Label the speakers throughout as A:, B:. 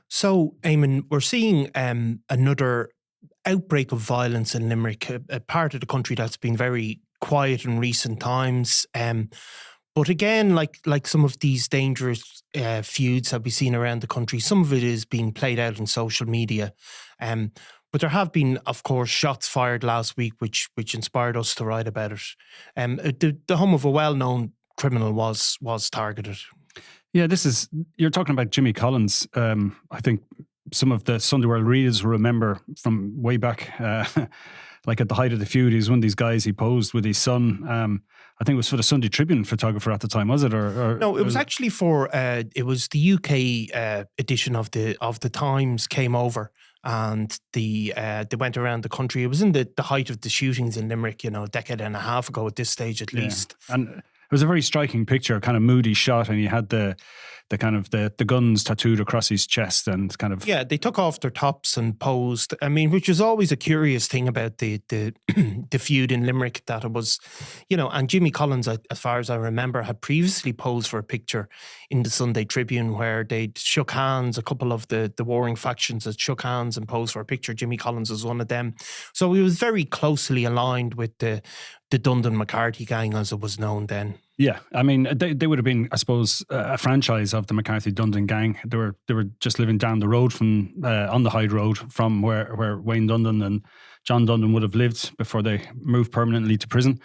A: So, Eamon, we're seeing another outbreak of violence in Limerick, a part of the country that's been very quiet in recent times. But again, like some of these dangerous feuds that we've seen around the country, some of it is being played out in social media. But there have been, of course, shots fired last week, which inspired us to write about it. The home of a well-known criminal was targeted.
B: Yeah, you're talking about Jimmy Collins. I think some of the Sunday World readers will remember from way back, like at the height of the feud, he was one of these guys, he posed with his son. I think it was for the Sunday Tribune photographer at the time, was it?
A: No, it was actually for, it was the UK edition of the Times came over and they went around the country. It was in the height of the shootings in Limerick, a decade and a half ago at this stage at least.
B: And it was a very striking picture, kind of moody shot, and he had the guns tattooed across his chest and kind of...
A: Yeah, they took off their tops and posed. I mean, which was always a curious thing about the the feud in Limerick, that it was, and Jimmy Collins, as far as I remember, had previously posed for a picture in the Sunday Tribune where they'd shook hands, a couple of the warring factions had shook hands and posed for a picture. Jimmy Collins was one of them. So he was very closely aligned with the Dundon McCarthy gang, as it was known then.
B: Yeah, I mean, they would have been, I suppose, a franchise of the McCarthy-Dundon gang. They were just living down the road from on the Hyde Road from where Wayne Dundon and John Dundon would have lived before they moved permanently to prison,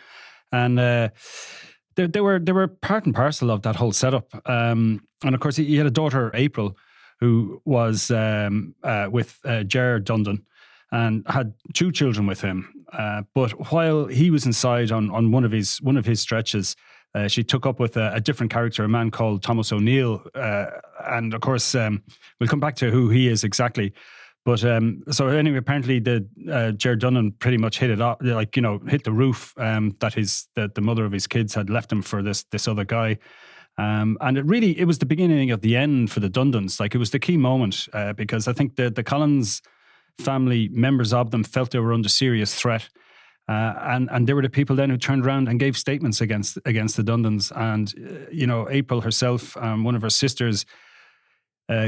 B: and they were part and parcel of that whole setup. And of course, he had a daughter, April, who was with Ger Dundon, and had two children with him. But while he was inside on one of his stretches, she took up with a different character, a man called Thomas O'Neill. And of course, we'll come back to who he is exactly. But so anyway, apparently the Ger Dundon pretty much hit it off, hit the roof that the mother of his kids had left him for this other guy. And it was the beginning of the end for the Dundons. Like, it was the key moment because I think the Collins family, members of them, felt they were under serious threat. And they were the people then who turned around and gave statements against the Dundons. And, April herself, one of her sisters,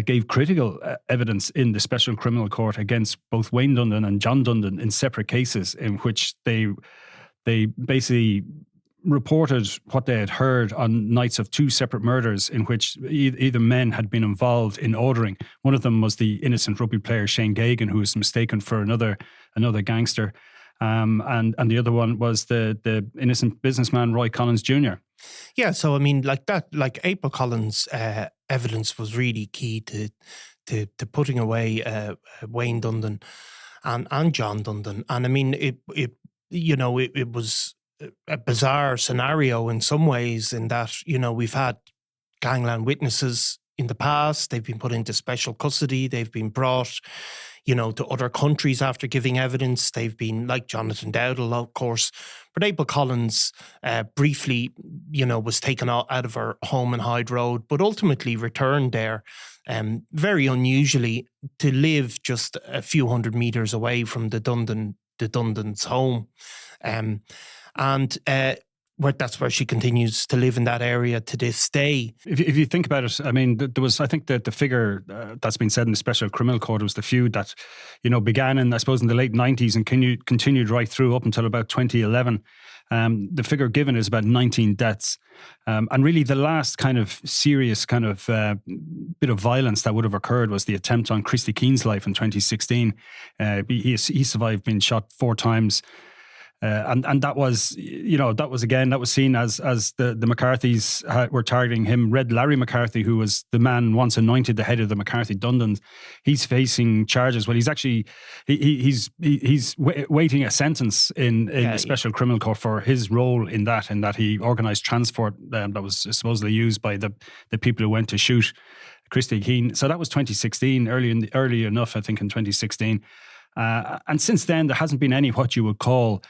B: gave critical evidence in the Special Criminal Court against both Wayne Dundon and John Dundon in separate cases in which they basically reported what they had heard on nights of two separate murders in which either men had been involved in ordering. One of them was the innocent rugby player Shane Gagan, who was mistaken for another gangster. And the other one was the innocent businessman Roy Collins Jr.
A: Yeah, so I mean, like April Collins' evidence was really key to putting away Wayne Dundon and John Dundon. And I mean, it was a bizarre scenario in some ways, in that, we've had gangland witnesses in the past. They've been put into special custody. They've been brought, to other countries after giving evidence. They've been, like Jonathan Dowdall, of course. But April Collins briefly, was taken out of her home in Hyde Road, but ultimately returned there, very unusually, to live just a few hundred metres away from the Dundon's home. That's where she continues to live, in that area to this day.
B: If you think about it, I mean, there was, I think that the figure that's been said in the Special Criminal Court was the feud that, began in, I suppose, in the late 90s and continued right through up until about 2011. The figure given is about 19 deaths. And really the last kind of serious kind of bit of violence that would have occurred was the attempt on Christy Keane's life in 2016. He survived being shot 4 times. And that was seen as the McCarthys were targeting him. Red Larry McCarthy, who was the man once anointed the head of the McCarthy-Dundon, he's facing charges. Well, he's actually he's waiting a sentence in the Special Criminal Court for his role in that he organised transport that was supposedly used by the people who went to shoot Christy Keane. So that was 2016, early enough, I think, in 2016. And since then, there hasn't been any what you would call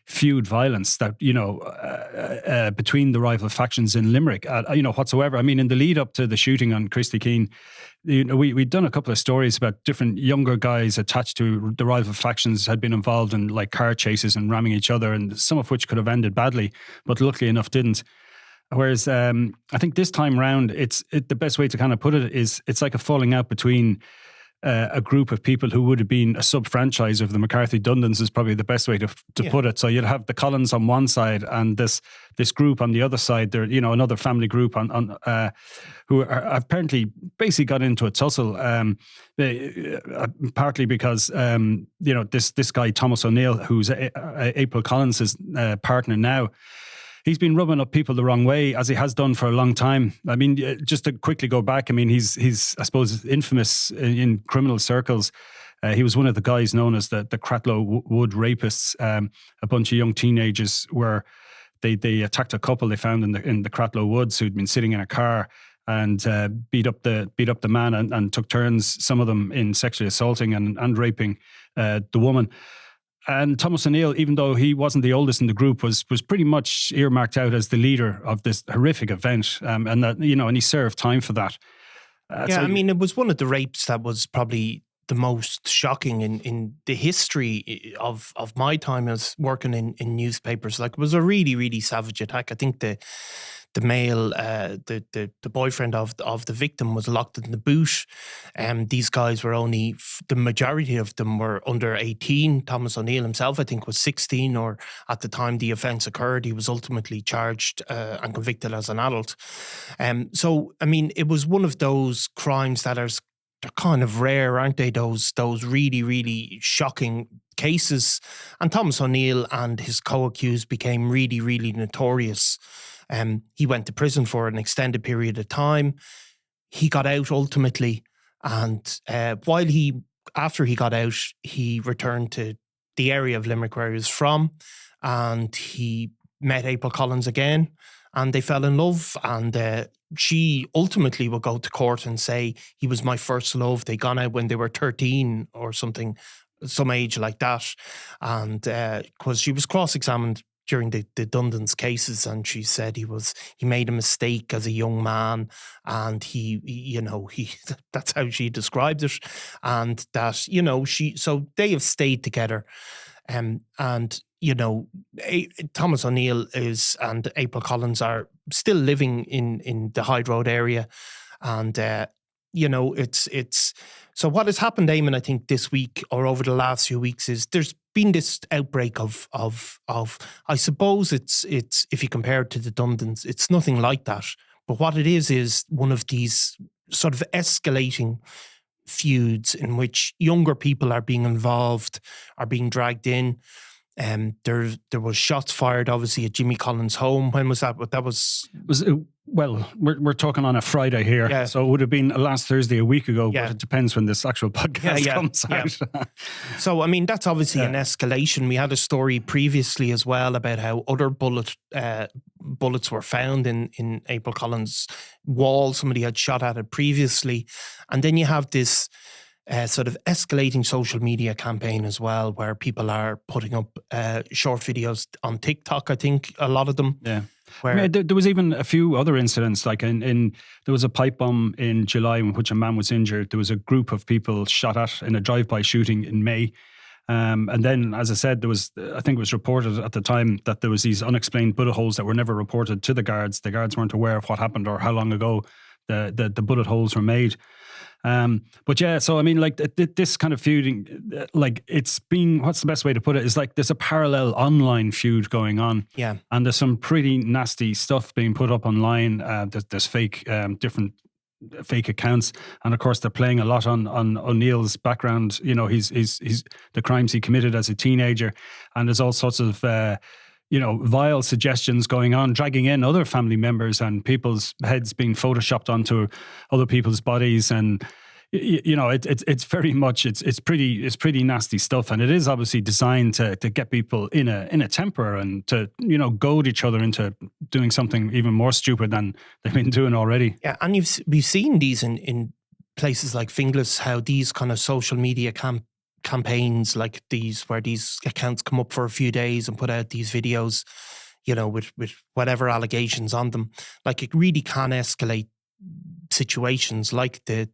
B: feud violence that between the rival factions in Limerick whatsoever. I mean, in the lead up to the shooting on Christy Keane, we'd done a couple of stories about different younger guys attached to the rival factions had been involved in like car chases and ramming each other, and some of which could have ended badly, but luckily enough didn't. Whereas I think this time round, the best way to kind of put it is it's like a falling out between a group of people who would have been a sub-franchise of the McCarthy-Dundons is probably the best way to put it. So you'd have the Collins on one side and this group on the other side. There, another family group on who are apparently basically got into a tussle, partly because this guy Thomas O'Neill, who's April Collins' partner now. He's been rubbing up people the wrong way, as he has done for a long time. I mean, just to quickly go back, I mean, he's I suppose, infamous in criminal circles. He was one of the guys known as the Cratloe Wood rapists. A bunch of young teenagers where they attacked a couple they found in the Cratloe Woods who'd been sitting in a car and beat up the man and took turns, some of them, in sexually assaulting and raping the woman. And Thomas O'Neill, even though he wasn't the oldest in the group, was pretty much earmarked out as the leader of this horrific event, and that and he served time for that.
A: I mean, it was one of the rapes that was probably the most shocking in the history of my time as working in newspapers. Like, it was a really, really savage attack. I think the male, the boyfriend of the victim was locked in the boot. These guys were the majority of them were under 18. Thomas O'Neill himself, I think, was 16, or at the time the offence occurred. He was ultimately charged and convicted as an adult. So, I mean, it was one of those crimes that they're kind of rare, aren't they? Those really, really shocking cases. And Thomas O'Neill and his co-accused became really, really notorious. He went to prison for an extended period of time. He got out ultimately, and after he got out, he returned to the area of Limerick where he was from, and he met April Collins again, and they fell in love. And she ultimately would go to court and say, he was my first love. They gone out when they were 13 or something, some age like that, and because she was cross-examined during the Dundon's cases, and she said he made a mistake as a young man, and he that's how she described it, and that so they have stayed together, and Thomas O'Neill and April Collins are still living in the Hyde Road area, and it's so what has happened, Eamon, I think this week or over the last few weeks, is there's been this outbreak of I suppose it's if you compare it to the Dundons, it's nothing like that. But what it is one of these sort of escalating feuds in which younger people are being involved, are being dragged in. There was shots fired, obviously, at Jimmy Collins' home. When was that? But that was
B: well, we're talking on a Friday here, so it would have been last Thursday, a week ago. But it depends when this actual podcast comes out.
A: So, I mean, that's obviously an escalation. We had a story previously as well about how other bullets were found in April Collins' wall. Somebody had shot at it previously, and then you have this sort of escalating social media campaign as well, where people are putting up short videos on TikTok, I think, a lot of them. Yeah. Where
B: there was even a few other incidents, like there was a pipe bomb in July in which a man was injured. There was a group of people shot at in a drive-by shooting in May. And then, as I said, I think it was reported at the time that there was these unexplained bullet holes that were never reported to the guards. The guards weren't aware of what happened or how long ago the bullet holes were made. But yeah, so I mean, like this kind of feuding, like it's been, what's the best way to put it, is like there's a parallel online feud going on.
A: Yeah.
B: And there's some pretty nasty stuff being put up online. There's fake, different fake accounts. And of course, they're playing a lot on O'Neill's background. He's the crimes he committed as a teenager. And there's all sorts of, vile suggestions going on, dragging in other family members and people's heads being photoshopped onto other people's bodies, and it's very much it's pretty nasty stuff, and it is obviously designed to get people in a temper and to goad each other into doing something even more stupid than they've been doing already.
A: Yeah, and we've seen these in places like Finglas, how these kind of social media campaigns like these, where these accounts come up for a few days and put out these videos, with whatever allegations on them, like it really can escalate situations like the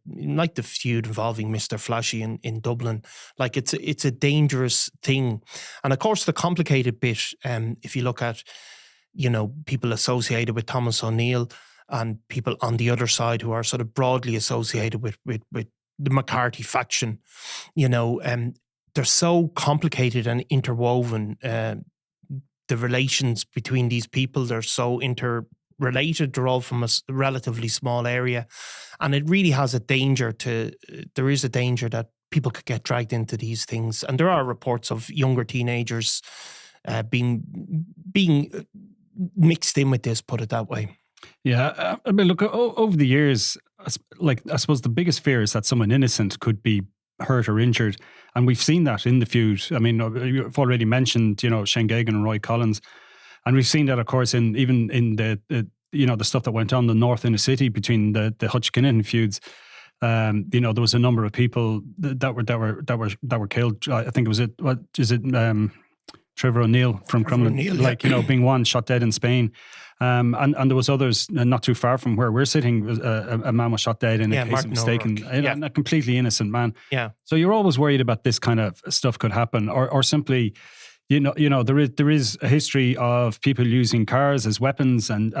A: feud involving Mr. Flashy in Dublin. Like it's a dangerous thing. And of course the complicated bit, if you look at, people associated with Thomas O'Neill and people on the other side who are sort of broadly associated with the McCarthy faction, they're so complicated and interwoven. The relations between these people, they're so interrelated. They're all from a relatively small area. And it really has there is a danger that people could get dragged into these things. And there are reports of younger teenagers being mixed in with this, put it that way.
B: Yeah, I mean, look, over the years, I suppose the biggest fear is that someone innocent could be hurt or injured, and we've seen that in the feud. I mean, you've already mentioned, Shane Gagan and Roy Collins, and we've seen that, of course, even in the the stuff that went on the north in the city between the Hutchkinnon feuds. There was a number of people that were killed. I think Trevor O'Neill from Crumlin, being one shot dead in Spain. And there was others not too far from where we're sitting. A man was shot dead in a case of mistaken, and a completely innocent man.
A: Yeah. So
B: you're always worried about this kind of stuff could happen, or simply, there is a history of people using cars as weapons and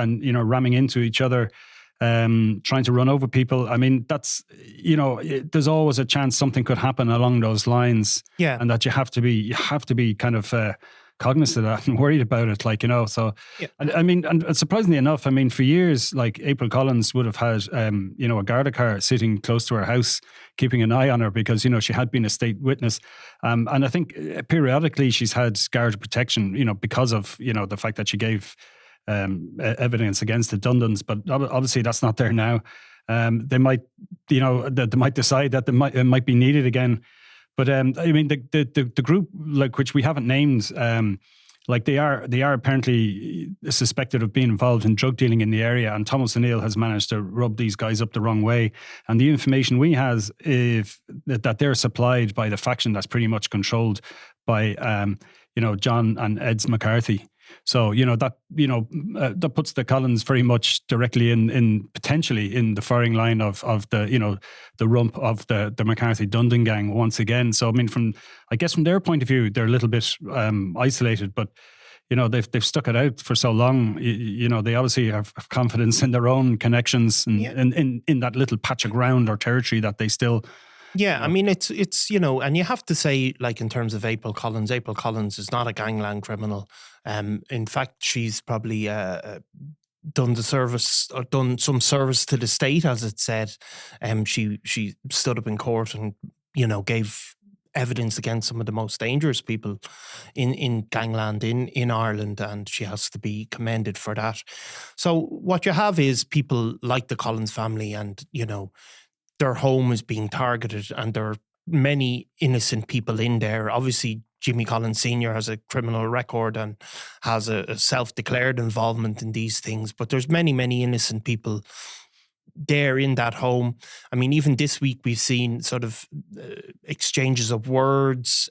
B: ramming into each other, trying to run over people. I mean, that's there's always a chance something could happen along those lines.
A: Yeah.
B: And that you have to be kind of cognizant of that and worried about it, So, yeah. I mean, and surprisingly enough, I mean, for years, April Collins would have had, a Garda car sitting close to her house, keeping an eye on her because, she had been a state witness. And I think periodically she's had Garda protection, because of, the fact that she gave evidence against the Dundons. But obviously that's not there now. They might, they might decide that it might be needed again. But I mean, the group, which we haven't named, they are apparently suspected of being involved in drug dealing in the area, and Thomas O'Neill has managed to rub these guys up the wrong way. And the information we have is that they're supplied by the faction that's pretty much controlled by, John and Ed's McCarthy. So, that puts the Collins very much directly in potentially in the firing line of the rump of the McCarthy-Dundon gang once again. So, I mean, from their point of view, they're a little bit isolated, but, they've stuck it out for so long. They obviously have confidence in their own connections and in that little patch of ground or territory that they still...
A: Yeah, I mean, it's and you have to say, in terms of April Collins is not a gangland criminal. In fact, she's probably done the service or done some service to the state, as it said. She stood up in court and, gave evidence against some of the most dangerous people in gangland in Ireland, and she has to be commended for that. So what you have is people like the Collins family and, their home is being targeted, and there are many innocent people in there. Obviously, Jimmy Collins Sr. has a criminal record and has a self-declared involvement in these things, but there's many, many innocent people there in that home. I mean, even this week we've seen sort of exchanges of words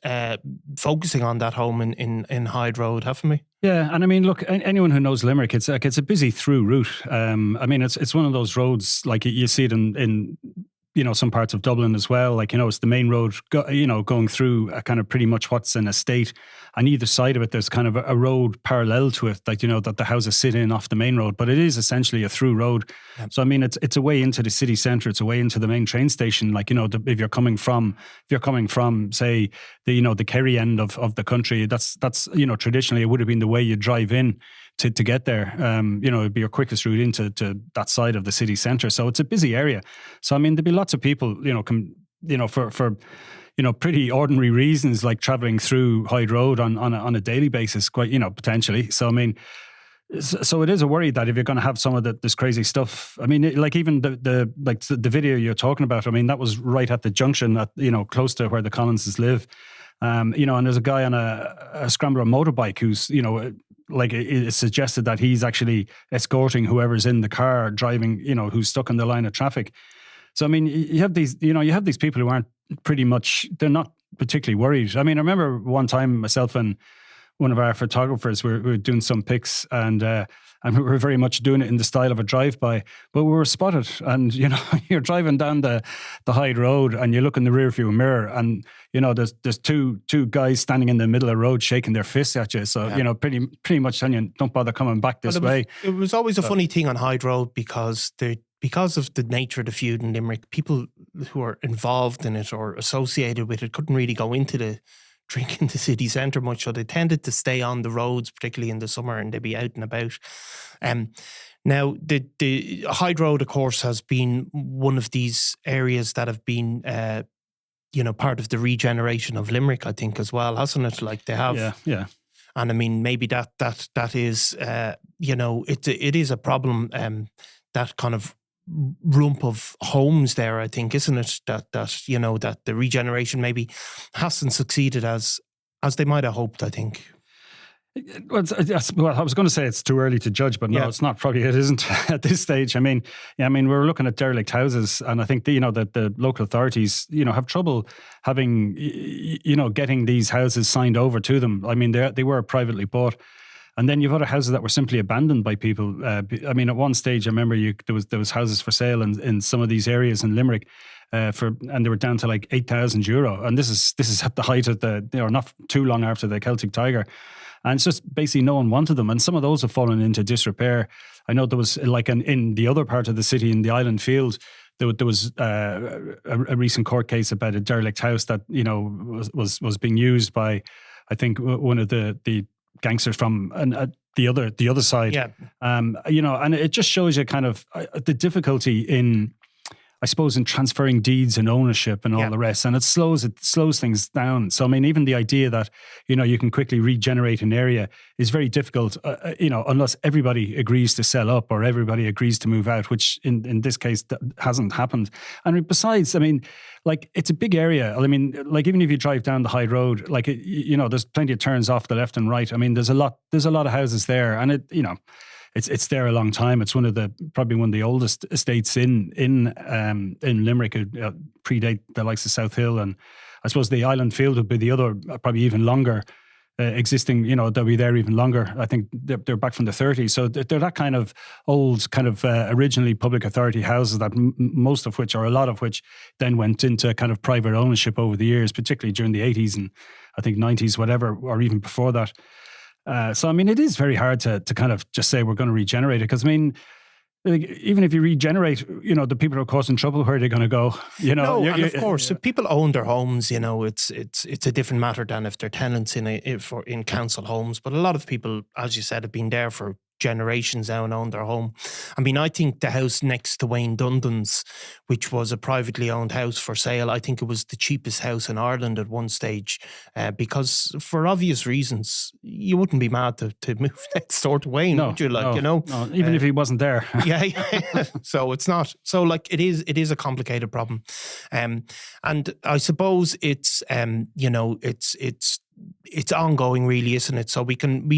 A: focusing on that home in Hyde Road, haven't we?
B: Yeah, and I mean, look, anyone who knows Limerick, it's a busy through route. I mean, it's one of those roads you see it in some parts of Dublin as well. It's the main road, going through a kind of pretty much what's an estate. On either side of it, there's kind of a road parallel to it, that the houses sit in off the main road. But it is essentially a through road. Yep. So I mean, it's a way into the city centre. It's a way into the main train station. If you're coming from, say, the Kerry end of the country, that's traditionally it would have been the way you drive in to get there. It'd be your quickest route into that side of the city centre. So it's a busy area. So I mean, there'd be lots of people, for pretty ordinary reasons, like travelling through Hyde Road on a daily basis, quite, potentially. So I mean, so it is a worry that if you're going to have some of this crazy stuff, I mean, even the video you're talking about, I mean, that was right at the junction at, close to where the Collinses live. And there's a guy on a scrambler motorbike who's, it's suggested that he's actually escorting whoever's in the car driving, who's stuck in the line of traffic. So, I mean, you have these people who aren't they're not particularly worried. I mean, I remember one time myself and one of our photographers we were doing some pics and we were very much doing it in the style of a drive-by, but we were spotted and, you're driving down the Hyde Road and you look in the rearview mirror and, there's two guys standing in the middle of the road shaking their fists at you. So, pretty much telling you, don't bother coming back this way.
A: It was always a funny thing on Hyde Road because of the nature of the feud in Limerick, people who are involved in it or associated with it couldn't really go into the drink in the city centre much, so they tended to stay on the roads, particularly in the summer, and they'd be out and about. Now, the Hyde Road, of course, has been one of these areas that have been, part of the regeneration of Limerick, I think, as well, hasn't it? Like they have,
B: yeah.
A: And I mean, maybe that is, it is a problem. That kind of rump of homes there, I think, isn't it? That the regeneration maybe hasn't succeeded as they might have hoped, I think.
B: Well, I was going to say it's too early to judge, but no, it's not. Probably it isn't at this stage. I mean, we're looking at derelict houses, and I think that the local authorities, have trouble having, getting these houses signed over to them. I mean, they were privately bought, and then you've other houses that were simply abandoned by people. I mean, at one stage, I remember there was houses for sale in some of these areas in Limerick. And they were down to like €8,000, and this is at the height of not too long after the Celtic Tiger. And it's just basically no one wanted them. And some of those have fallen into disrepair. I know there was like in the other part of the city, in the Island Field, there was a recent court case about a derelict house that, was being used by, I think, one of the gangsters from the other side. Yeah. And it just shows you kind of the difficulty in, I suppose, in transferring deeds and ownership and all the rest, and it slows things down. So I mean, even the idea that you can quickly regenerate an area is very difficult, unless everybody agrees to sell up or everybody agrees to move out, which in this case hasn't happened. And besides, I mean, like, it's a big area. I mean, like, even if you drive down the Hyde Road, like, there's plenty of turns off the left and right. I mean, there's a lot of houses there, and it's there a long time. It's probably one of the oldest estates in Limerick. Predate the likes of South Hill, and I suppose the Island Field would be the other, probably even longer existing. They'll be there even longer. I think they're back from the 30s, so they're that kind of old, kind of originally public authority houses that most of which, or a lot of which, then went into kind of private ownership over the years, particularly during the 80s and I think 90s, whatever, or even before that. So, I mean, it is very hard to kind of just say we're going to regenerate it, because, I mean, even if you regenerate, the people who are causing trouble, where are they going to go?
A: No, and of course, if people own their homes, it's a different matter than if they're tenants in council homes. But a lot of people, as you said, have been there for generations now and own their home. I mean, I think the house next to Wayne Dundon's, which was a privately owned house for sale, I think it was the cheapest house in Ireland at one stage, because for obvious reasons, you wouldn't be mad to move next door to Wayne, would you?
B: No, even if he wasn't there.
A: Yeah. So it's not. So, like, it is a complicated problem, and I suppose it's it's ongoing, really, isn't it? So we can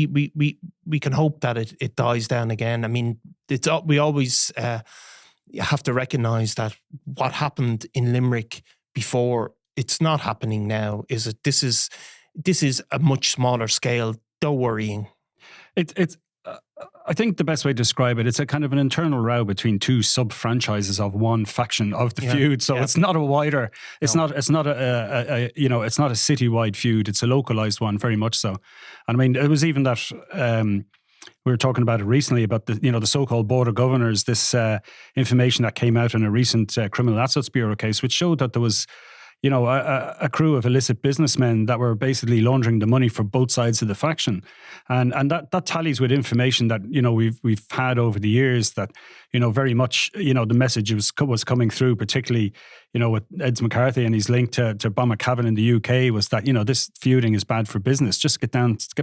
A: hope that it dies down again. I mean, we always have to recognise that what happened in Limerick before, it's not happening now. This is a much smaller scale, though worrying.
B: It's. I think the best way to describe it's a kind of an internal row between two sub-franchises of one faction of the feud. So it's not a wider, it's not a citywide feud. It's a localized one, very much so. And I mean, it was even that we were talking about it recently about the so-called Board of Governors, this information that came out in a recent Criminal Assets Bureau case, which showed that there was a crew of illicit businessmen that were basically laundering the money for both sides of the faction, and that tallies with information that we've had over the years, that very much the message was coming through, particularly with Ed McCarthy and his link to Bomber Cavan in the UK, was that this feuding is bad for business. Just get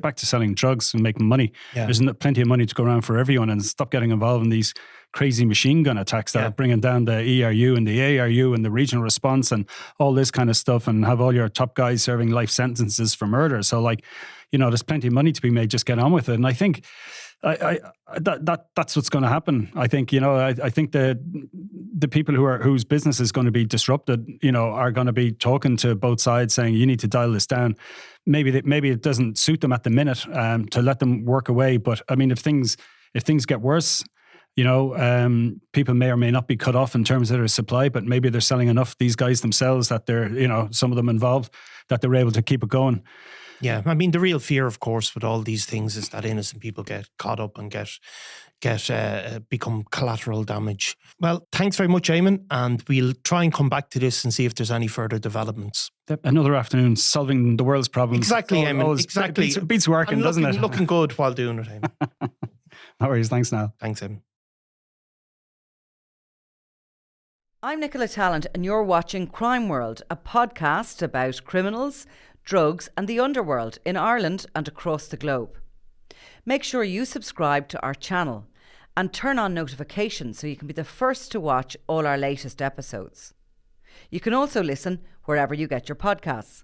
B: back to selling drugs and making money. Yeah. There's plenty of money to go around for everyone, and stop getting involved in these crazy machine gun attacks that are bringing down the ERU and the ARU and the regional response and all this kind of stuff, and have all your top guys serving life sentences for murder. So, there's plenty of money to be made. Just get on with it. And I think that's what's going to happen. I think I think the people whose business is going to be disrupted, are going to be talking to both sides, saying you need to dial this down. Maybe it doesn't suit them at the minute to let them work away. But I mean, if things get worse, people may or may not be cut off in terms of their supply, but maybe they're selling enough, these guys themselves, that they're, some of them involved, that they're able to keep it going.
A: Yeah, I mean, the real fear, of course, with all these things is that innocent people get caught up and get become collateral damage. Well, thanks very much, Eamon, and we'll try and come back to this and see if there's any further developments.
B: Another afternoon solving the world's problems.
A: Exactly, Eamon. Exactly.
B: Beats working, doesn't it?
A: Looking good while doing it, Eamon.
B: No worries. Thanks, Niall.
A: Thanks, Eamon.
C: I'm Nicola Tallant, and you're watching Crime World, a podcast about criminals, drugs, and the underworld in Ireland and across the globe. Make sure you subscribe to our channel and turn on notifications so you can be the first to watch all our latest episodes. You can also listen wherever you get your podcasts.